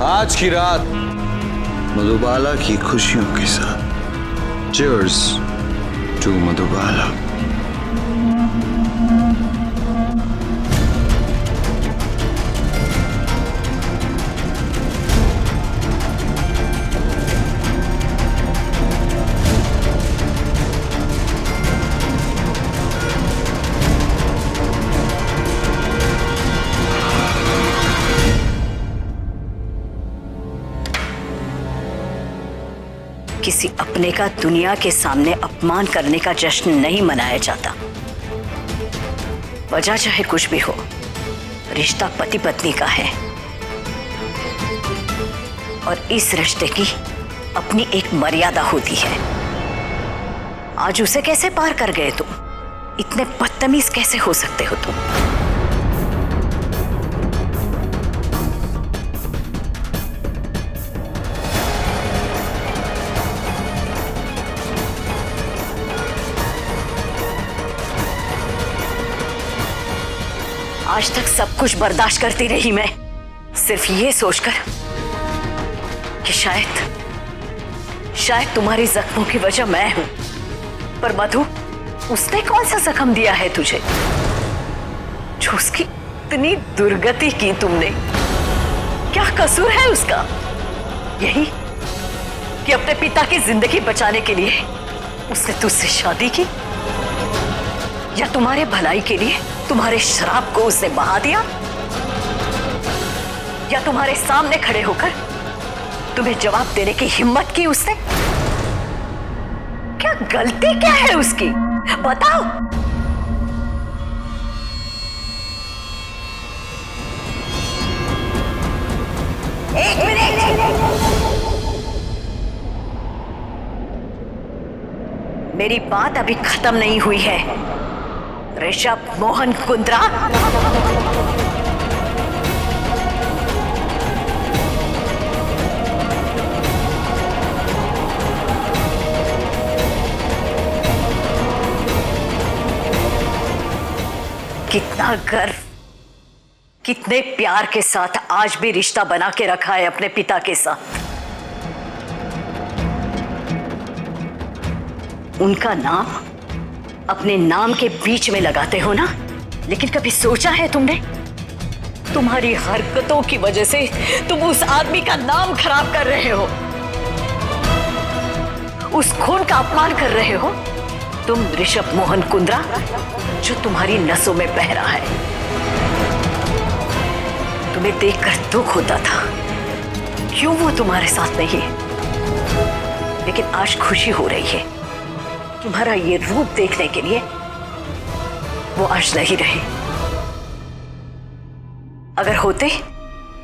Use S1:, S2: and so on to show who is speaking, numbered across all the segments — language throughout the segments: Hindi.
S1: आज की रात मधुबाला की खुशियों के साथ। Cheers to Madhubala.
S2: किसी अपने का दुनिया के सामने अपमान करने का जश्न नहीं मनाया जाता। वजह चाहे कुछ भी हो, रिश्ता पति पत्नी का है और इस रिश्ते की अपनी एक मर्यादा होती है। आज उसे कैसे पार कर गए तुम? इतने बदतमीज कैसे हो सकते हो तुम? आज तक सब कुछ बर्दाश्त करती रही मैं, सिर्फ ये सोचकर कि शायद तुम्हारी जख्मों की वजह मैं हूं। पर मधु, उसने कौन सा जख्म दिया है तुझे जो उसकी इतनी दुर्गति की तुमने? क्या कसूर है उसका? यही कि अपने पिता की जिंदगी बचाने के लिए उसने तुझसे शादी की, या तुम्हारे भलाई के लिए तुम्हारे शराब को उसने बहा दिया, या तुम्हारे सामने खड़े होकर तुम्हें जवाब देने की हिम्मत की उसने? क्या गलती क्या है उसकी? बताओ। एक मिनट, मेरी बात अभी खत्म नहीं हुई है ऋषभ मोहन कुंद्रा। कितना गर्व, कितने प्यार के साथ आज भी रिश्ता बना के रखा है अपने पिता के साथ। उनका नाम अपने नाम के बीच में लगाते हो ना, लेकिन कभी सोचा है तुमने? तुम्हारी हरकतों की वजह से तुम उस आदमी का नाम खराब कर रहे हो, उस खून का अपमान कर रहे हो। तुम ऋषभ मोहन कुंद्रा, जो तुम्हारी नसों में बह रहा है। तुम्हें देखकर दुख होता था, क्यों वो तुम्हारे साथ नहीं है, लेकिन आज खुशी हो रही है तुम्हारा ये रूप देखने के लिए। वो आज नहीं रहे। अगर होते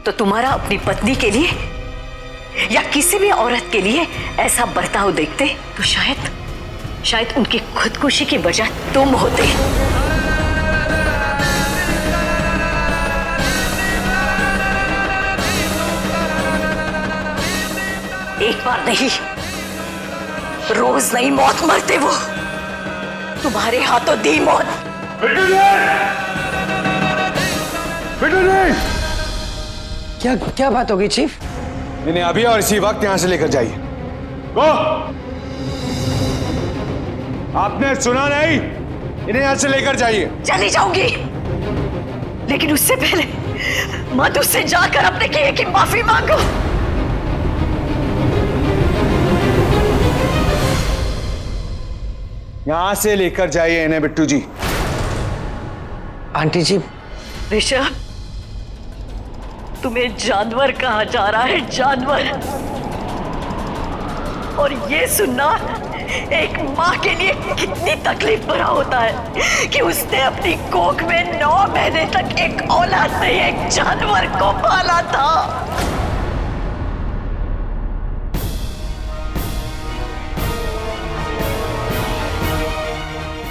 S2: तो तुम्हारा अपनी पत्नी के लिए या किसी भी औरत के लिए ऐसा बर्ताव देखते तो शायद उनकी खुदकुशी की वजह तुम होते। एक बार नहीं, रोज नई मौत मरते वो, तुम्हारे हाथों दी मौत।
S3: क्या बात हो गई चीफ?
S1: इन्हें अभी और इसी वक्त यहां से लेकर जाइए। गो! आपने सुना नहीं? इन्हें यहां से लेकर जाइए।
S2: चली जाऊंगी, लेकिन उससे पहले मधु से जाकर अपने किए की माफी मांगो।
S1: यहां से लेकर जाइए इन्हें बिट्टू जी।
S3: आंटी जी।
S2: ऋषभ, तुम्हें जानवर कहा जा रहा है, जानवर। और ये सुनना एक माँ के लिए कितनी तकलीफ भरा होता है कि उसने अपनी कोख में 9 महीने तक एक औलाद नहीं, एक जानवर को पाला था।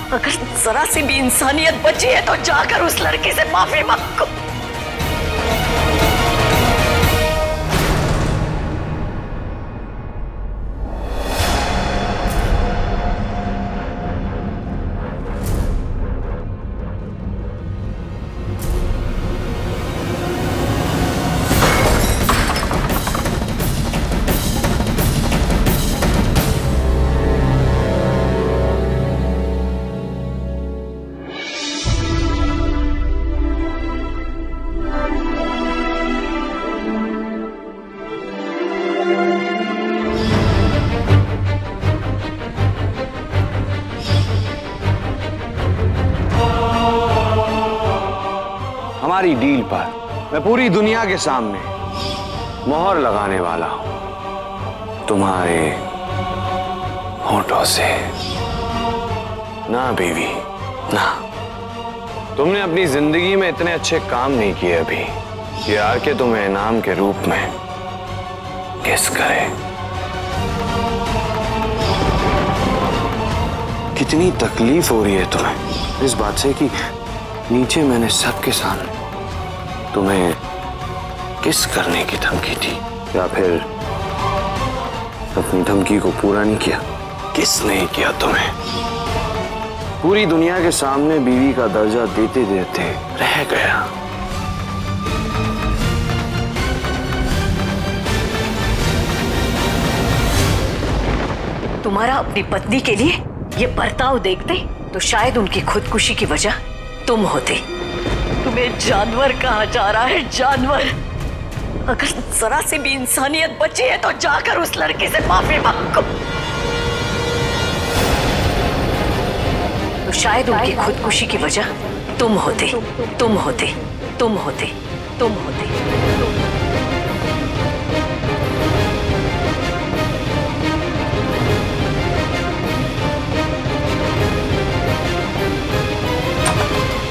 S2: अगर जरा सी भी इंसानियत बची है तो जाकर उस लड़की से माफी मांगो।
S3: हमारी डील पर मैं पूरी दुनिया के सामने मोहर लगाने वाला हूं तुम्हारे होठों से। ना बीवी ना, तुमने अपनी जिंदगी में इतने अच्छे काम नहीं किए अभी कि आके तुम्हें इनाम के रूप में किस करे। कितनी तकलीफ हो रही है तुम्हें इस बात से कि नीचे मैंने सबके सामने तुम्हें किस करने की धमकी दी, या फिर अपनी धमकी को पूरा नहीं किया। किसने किया तुम्हें? पूरी दुनिया के सामने बीवी का दर्जा देते देते रह गया।
S2: तुम्हारा अपनी पत्नी के लिए ये बर्ताव देखते तो शायद उनकी खुदकुशी की वजह तुम होते। तुम्हें जानवर कहा जा रहा है, जानवर। अगर जरा से भी इंसानियत बची है तो जाकर उस लड़के से माफी मांगो। तो शायद उनकी खुदकुशी की वजह तुम होते, तुम होते, तुम होते, तुम होते।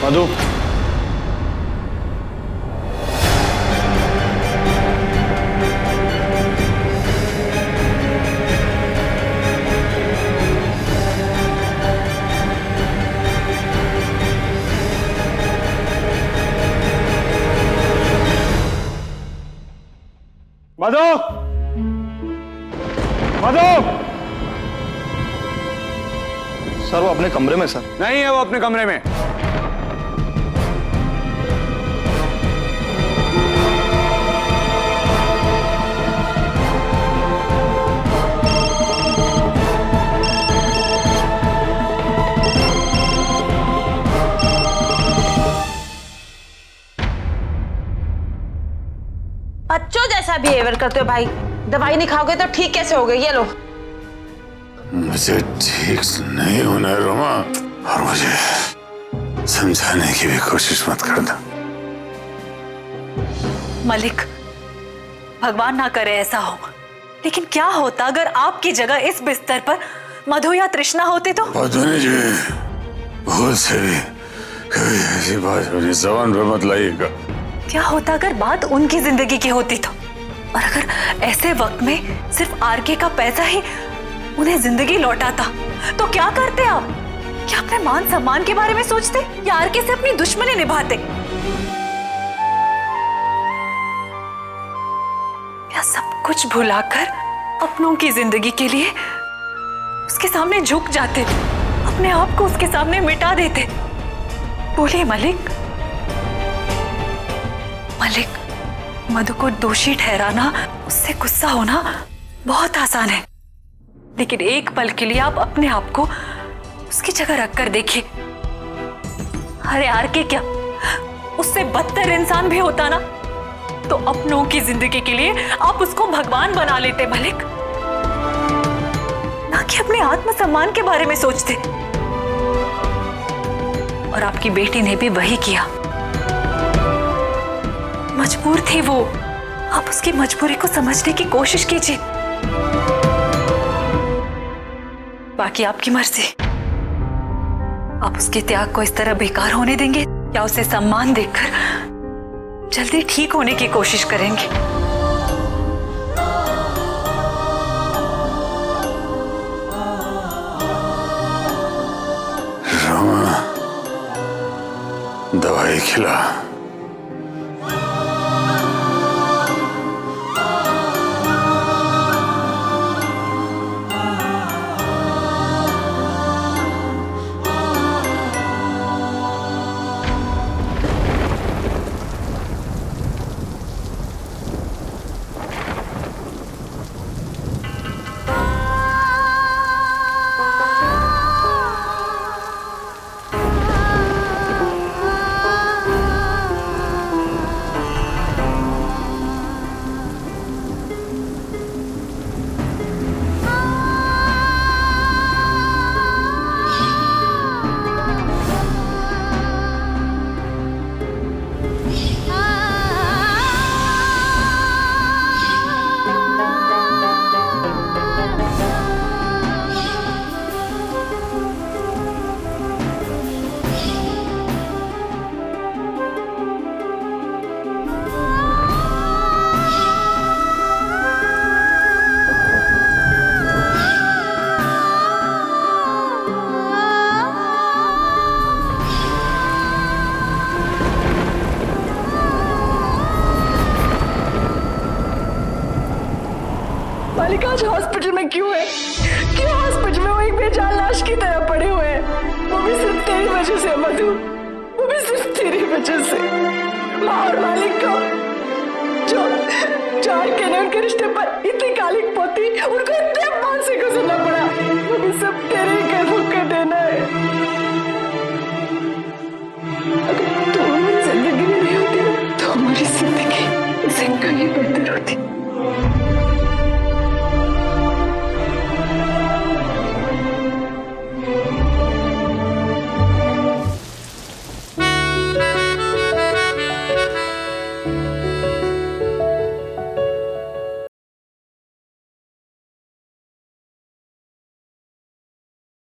S3: मधु, मधु, मधु।
S4: सर वो अपने कमरे में। सर
S3: नहीं है वो अपने कमरे में।
S5: बच्चों जैसा बिहेवियर करते हो भाई। दवाई नहीं खाओगे तो ठीक कैसे होगे? ये लो।
S6: मुझे ठीक नहीं होना है रोमा, और मुझे समझाने की भी कोशिश मत करना।
S7: मलिक, भगवान ना करे ऐसा हो, लेकिन क्या होता अगर आपकी जगह इस बिस्तर पर मधु या तृष्णा होते तो?
S6: मधु जी, भूल से भी कभी ऐसी बात मेरी जबान पर मत लाइएगा।
S7: क्या होता अगर बात उनकी जिंदगी की होती तो? और अगर ऐसे वक्त में सिर्फ आरके का पैसा ही उन्हें जिंदगी लौटाता तो क्या करते आप? क्या अपने मान सम्मान के बारे में सोचते या आरके से अपनी दुश्मनी निभाते? या सब कुछ भुलाकर अपनों की जिंदगी के लिए उसके सामने झुक जाते, अपने आप को उसके सामने मिटा देते? बोलिए मलिक। मलिक, मधु को दोषी ठहराना, उससे गुस्सा होना बहुत आसान है, लेकिन एक पल के लिए आप अपने आप को उसकी जगह रखकर देखिए। अरे आरके क्या उससे बदतर इंसान भी होता ना तो अपनों की जिंदगी के लिए आप उसको भगवान बना लेते मलिक, ना कि अपने आत्मसम्मान के बारे में सोचते। और आपकी बेटी ने भी वही किया। मजबूर थी वो, आप उसकी मजबूरी को समझने की कोशिश कीजिए। बाकी आपकी मर्जी। आप उसके त्याग को इस तरह बेकार होने देंगे या उसे सम्मान देकर जल्दी ठीक होने की कोशिश करेंगे?
S6: रोमा, दवाई खिला।
S2: मालिक आज हॉस्पिटल में क्यों है? क्यों हॉस्पिटल में वो एक बेजान लाश की तरह पड़े हुए हैं? वो भी सिर्फ तेरी वजह से मधु, वो भी सिर्फ तेरी वजह से। माँ और मालिक को जो आके ने उनके रिश्ते पर इतनी कालिक पोती, उनको इतने मान से गुजरना पड़ा, वो भी सब तेरे कर्मों का